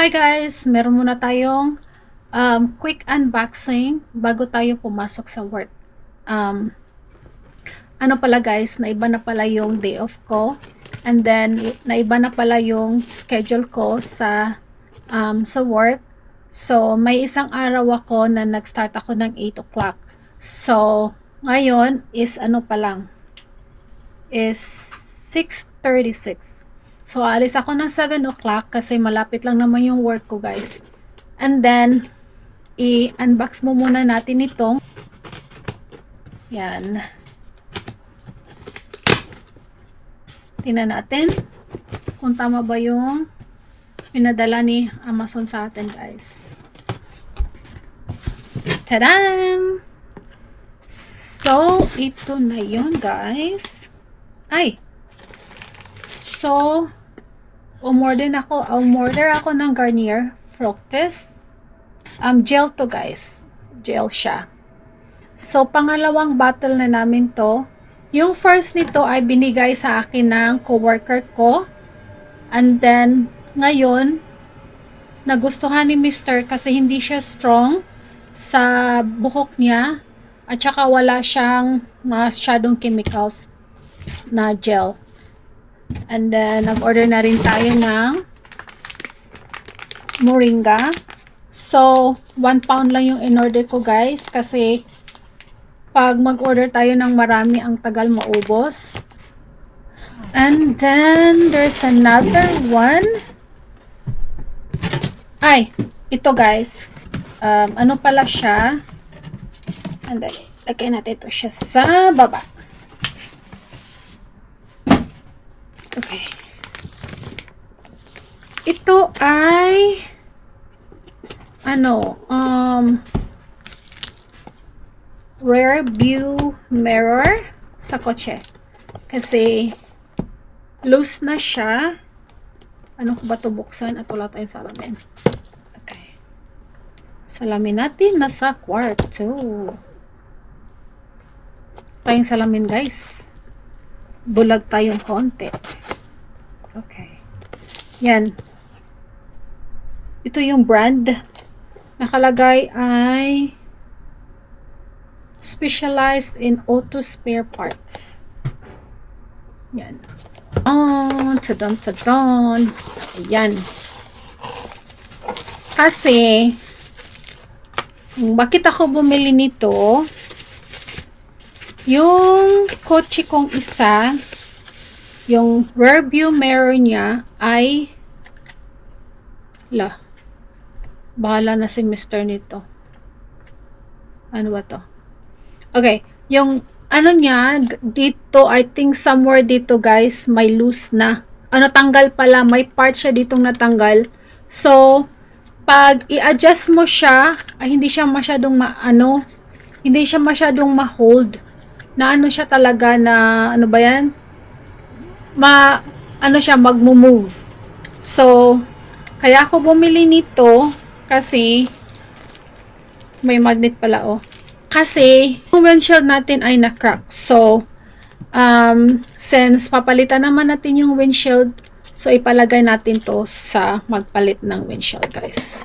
Hi guys! Meron muna tayong quick unboxing bago tayo pumasok sa work. Ano pala guys, naiba na pala yung day off ko. And then, naiba na pala yung schedule ko sa work. So, may isang araw ako na nag-start ako ng 8 o'clock. So, ngayon is ano pa lang, is 6:36. So, alis ako ng 7 o'clock kasi malapit lang naman yung work ko guys. And then, i-unbox mo muna natin itong yan. Tingnan natin kung tama ba yung pinadala ni Amazon sa atin guys. Tadam! So, ito na yun guys. Ay! So, umorder ako ng Garnier Fructis. Gel to guys. Gel siya. So, pangalawang bottle na namin to. Yung first nito ay binigay sa akin ng coworker ko. And then, ngayon, nagustuhan ni Mr. kasi hindi siya strong sa buhok niya. At saka wala siyang masyadong chemicals na gel. And then, nag-order na rin tayo ng moringa. So, 1 pound lang yung in-order ko guys kasi pag mag-order tayo ng marami, ang tagal maubos. And then, there's another one. Ay, ito guys. Ano pala siya? Sandali. Lagay natin ito siya sa baba. Okay. Ito ay rear view mirror sa kotse. Kasi loose na siya. Ano ko ba ito buksan? At wala tayong salamin. Okay. Salamin natin nasa kwarto. Tayong salamin guys. Bulag tayong konti. Okay. Yan. Ito yung brand. Nakalagay ay specialized in auto spare parts. Yan. Oh, tadon, tadon. Ayan. Kasi, bakit ako bumili nito? Yung kotse kong isa, yung rear view mirror niya ay bahala na si Mr. nito. Ano ba to? Okay, yung ano niya dito, I think somewhere dito guys, may loose na. Tanggal pala, may part siya ditong natanggal. So, pag i-adjust mo siya, ay hindi siya masyadong hindi siya masyadong ma-hold. Na ano siya talaga na, ano ba yan? Siya, mag-move. So, kaya ako bumili nito, kasi, may magnet pala, oh. Kasi, yung windshield natin ay na-crack. So, since papalitan naman natin yung windshield, so ipalagay natin to sa magpalit ng windshield, guys.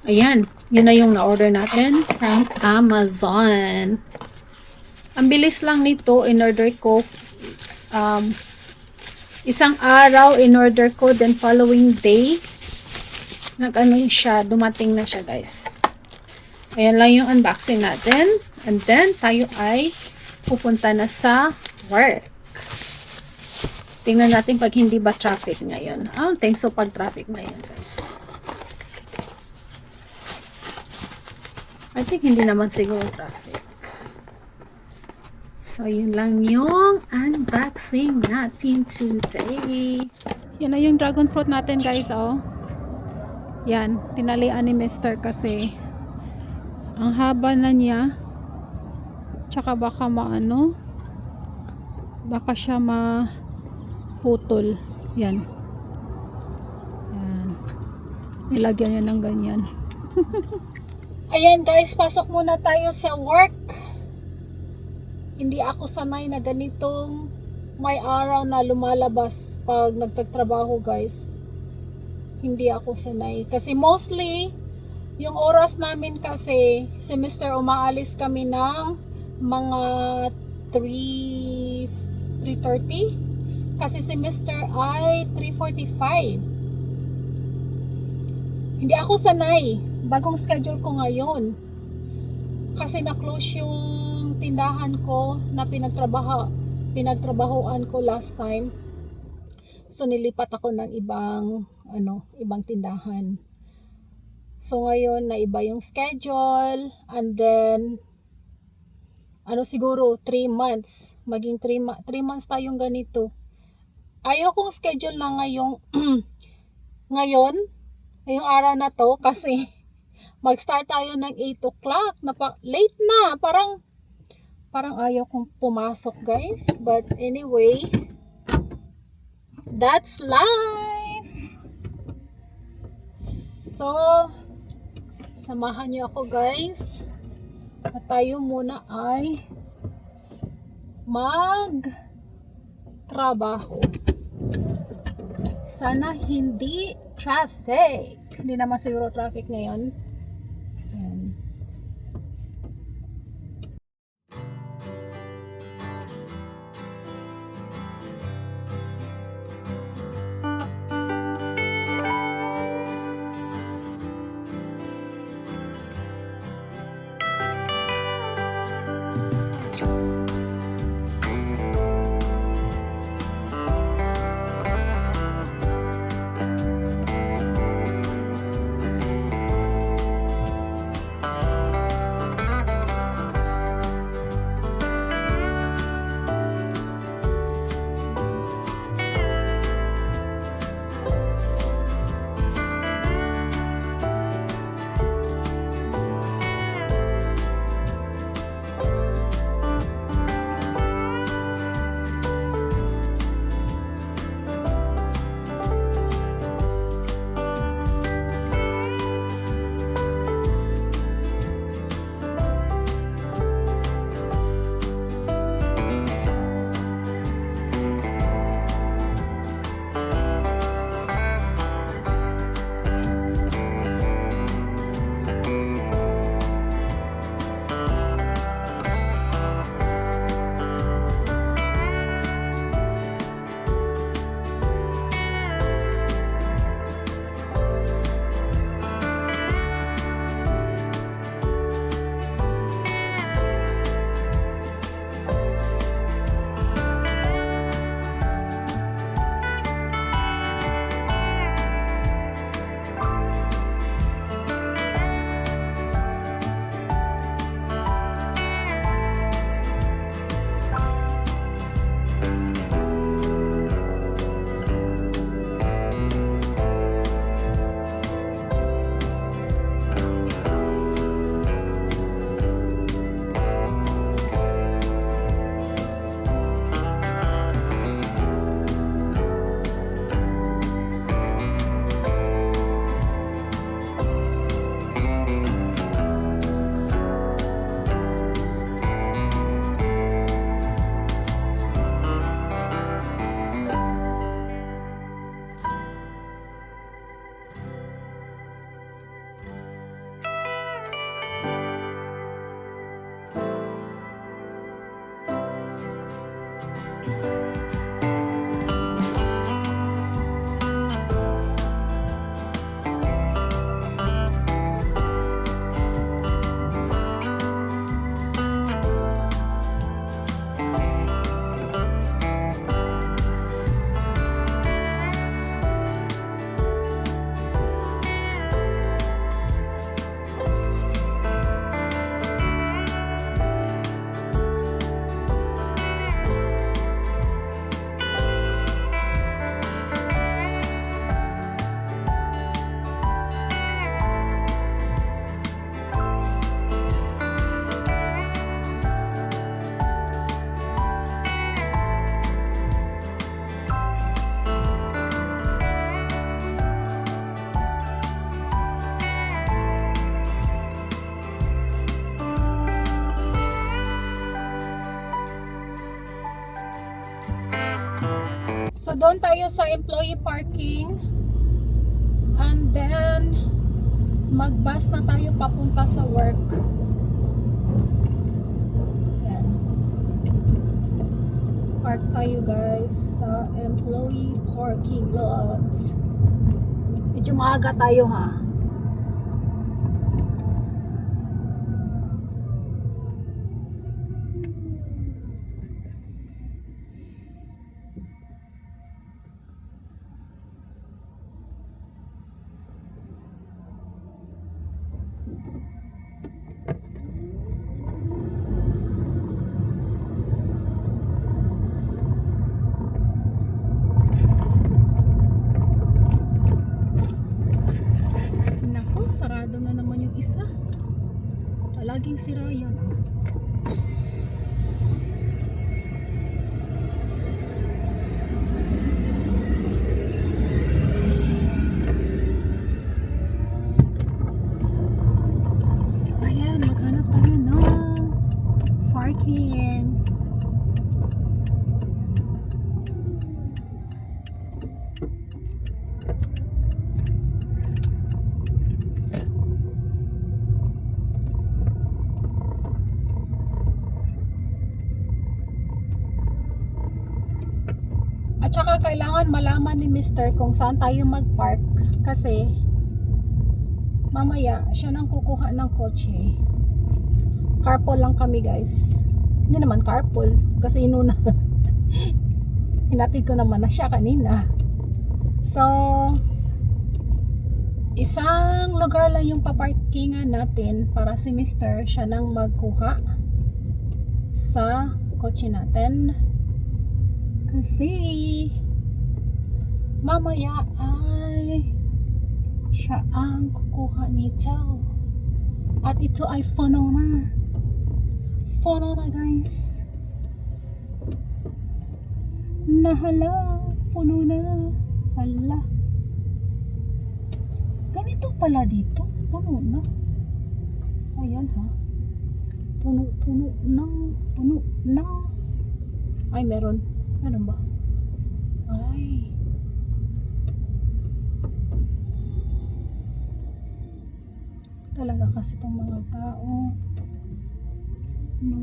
Ayan. Yun na yung na-order natin from Amazon. Ang bilis lang nito, in-order ko. Isang araw, in-order ko, then following day, siya, dumating na siya, guys. Ayan lang yung unboxing natin. And then, tayo ay pupunta na sa work. Tingnan natin pag hindi ba traffic ngayon. I don't think so pag traffic ngayon, guys. I think hindi naman siguro traffic. So, yun lang yung unboxing natin today. Yan na yung dragon fruit natin, guys, oh. Yan, tinalian ni Mr. kasi ang haba na niya. Tsaka baka baka siya maputol. Yan. Yan. Nilagyan niya ng ganyan. Ayan guys, pasok muna tayo sa work. Hindi ako sanay na ganitong may araw na lumalabas pag nagtatrabaho guys. Hindi ako sanay. Kasi mostly, yung oras namin kasi, semester umaalis kami ng mga 3:30. Kasi semester ay 3:45. Hindi ako sanay. Bagong schedule ko ngayon. Kasi na-close yung tindahan ko na pinagtrabahoan ko last time. So nilipat ako ng ibang tindahan. So ngayon na iba yung schedule, and then siguro 3 months. Maging 3 months tayong ganito. Ayaw kong schedule na ngayong ngayong araw na to kasi mag-start tayo ng 8 o'clock. Late na. Parang ayaw kong pumasok guys. But anyway, that's life. So, samahan niyo ako guys. At tayo muna ay mag-trabaho. Sana hindi traffic. Hindi naman siguro traffic ngayon. Ayan. So doon tayo sa employee parking. And then mag-bus na tayo papunta sa work. Yan. Park tayo guys sa employee parking lots. Medyo maaga tayo ha. Sarado na naman yung isa. Laging sira yan. Ayan, maghanap tayo ng parking. At saka kailangan malaman ni Mr. kung saan tayo mag-park kasi mamaya siya nang kukuha ng kotse. Carpool lang kami guys. Hindi naman carpool kasi inuna. Hinatid ko naman na siya kanina. So isang lugar lang yung paparkingan natin para si Mr. siya nang magkuha sa kotse natin. Kasi mamaya ay siya ang kukuha nito. At ito ay funnel na. Funnel na guys. Nahala. Puno na. Hala. Ganito pala dito. Puno na. Ayan ha. Puno na. Puno na. Ay meron. Ano ba? Ay. Talaga kasi itong mga tao. No.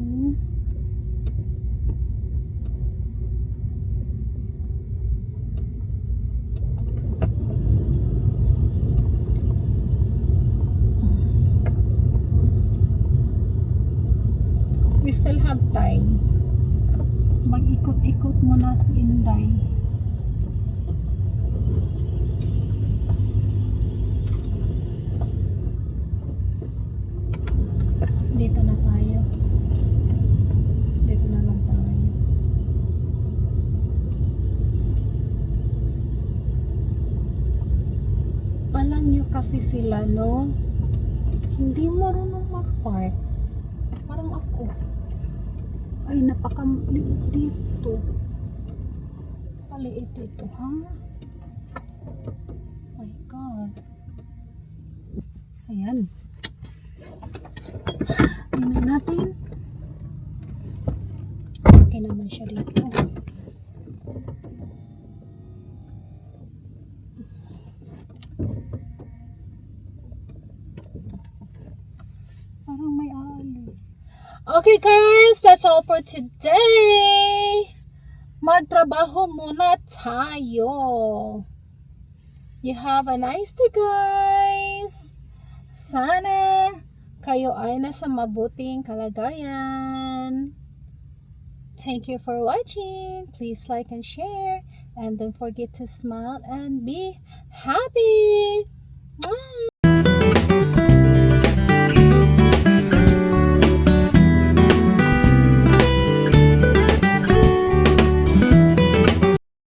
We still have time. Mag-ikot-ikot muna si Inday. Dito na tayo. Dito na lang tayo. Alam nyo kasi sila, no? Hindi marunong mag-park. Parang ako. Ay, napakaliit dito. Paliit ito, ha? Oh my God. Ayan. Tingnan natin. Okay naman siya dito. Parang may aalis. Okay guys, that's all for today. Magtrabaho muna tayo. You have a nice day guys. Sana kayo ay nasa mabuting kalagayan. Thank you for watching. Please like and share. And don't forget to smile and be happy. Mwah!